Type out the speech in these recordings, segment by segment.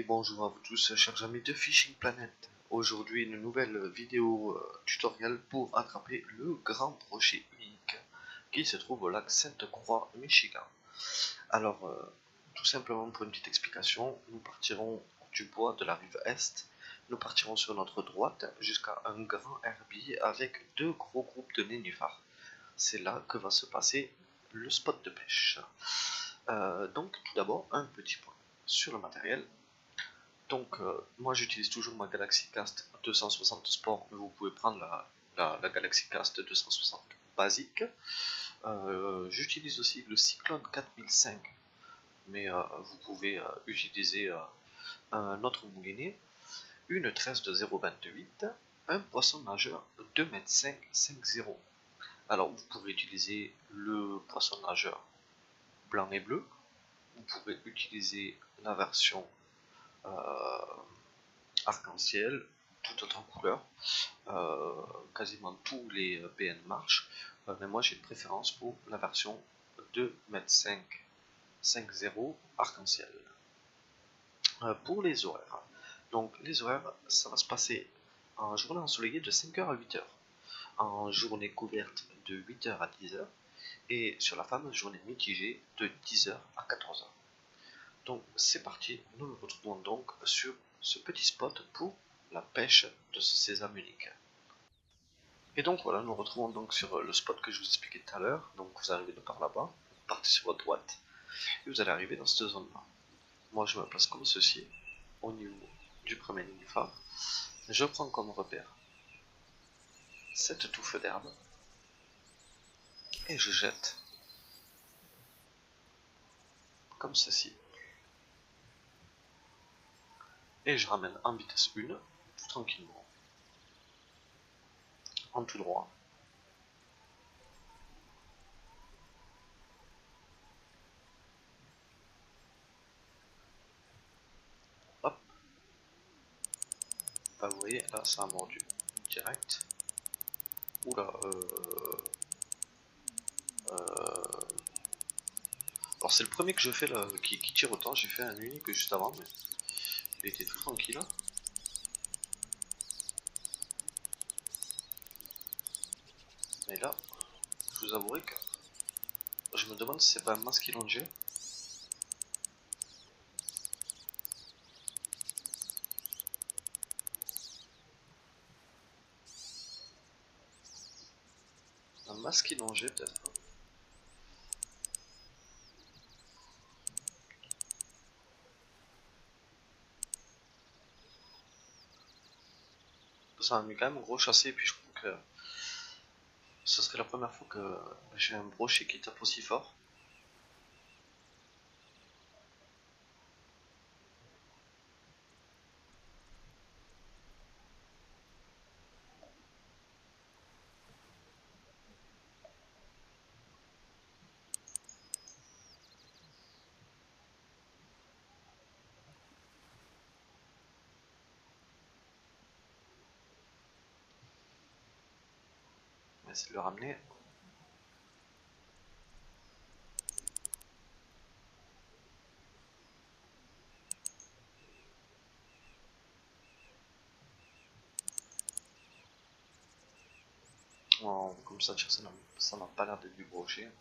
bonjour à vous tous, chers amis de Fishing Planet. Aujourd'hui, une nouvelle vidéo tutoriel pour attraper le grand brochet unique qui se trouve au lac Sainte-Croix, Michigan. Alors, tout simplement pour une petite explication, nous partirons du bois de la rive est, nous partirons sur notre droite jusqu'à un grand herbier avec deux gros groupes de nénuphars. C'est là que va se passer le spot de pêche. Donc, tout d'abord, un petit point sur le matériel. Donc moi j'utilise toujours ma Galaxy Cast 260 Sport, mais vous pouvez prendre la Galaxy Cast 260 basique. J'utilise aussi le Cyclone 4005, mais vous pouvez utiliser un autre moulinet, une tresse de 0,28, un poisson nageur 2,5 m 5,0. Alors vous pouvez utiliser le poisson nageur blanc et bleu, vous pouvez utiliser la version arc-en-ciel, tout autre couleur, quasiment tous les PN marchent, mais moi j'ai une préférence pour la version 2,5 m 5,0 arc-en-ciel. Pour les horaires, donc les horaires, ça va se passer en journée ensoleillée de 5h à 8h, en journée couverte de 8h à 10h, et sur la fameuse journée mitigée de 10h à 14h. Donc c'est parti, nous nous retrouvons donc sur ce petit spot pour la pêche de ce sésame unique. Et donc voilà, nous retrouvons donc sur le spot que je vous expliquais tout à l'heure. Donc vous arrivez de par là-bas, vous partez sur votre droite, et vous allez arriver dans cette zone-là. Moi je me place comme ceci, au niveau du premier nénuphar. Je prends comme repère cette touffe d'herbe, et je jette, comme ceci. Et je ramène en vitesse 1, tout tranquillement, en tout droit. Hop. Bah, vous voyez, là ça a mordu direct. Oula, alors c'est le premier que je fais là, qui tire autant. J'ai fait un unique juste avant, mais il était tout tranquille. Mais là, je vous avouerai que je me demande si c'est pas un masque élongé. Un masque élongé peut-être. Ça m'a mis quand même gros chassé, et puis je trouve que ce serait la première fois que j'ai un brochet qui tape aussi fort. On va essayer de le ramener. Oh, comme ça n'a pas l'air d'être du brochet.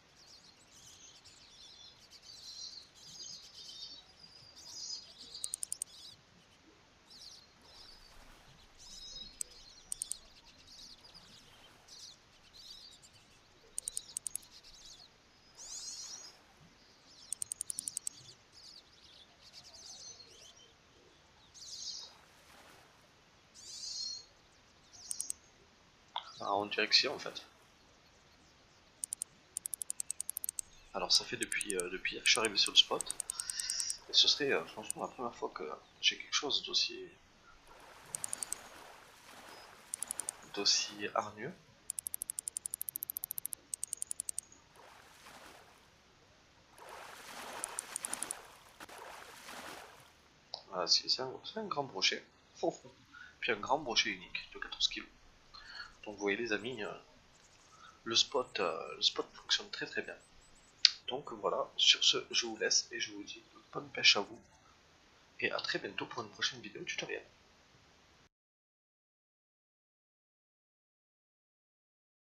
Ah, on dirait que si en fait. Alors ça fait depuis hier que je suis arrivé sur le spot. Et ce serait franchement la première fois que j'ai quelque chose d'aussi hargneux. Ah, si, c'est un grand brochet. Puis un grand brochet unique de 14 kg. Donc vous voyez les amis, le spot fonctionne très très bien. Donc voilà, sur ce je vous laisse et je vous dis bonne pêche à vous. et à très bientôt pour une prochaine vidéo tutoriel.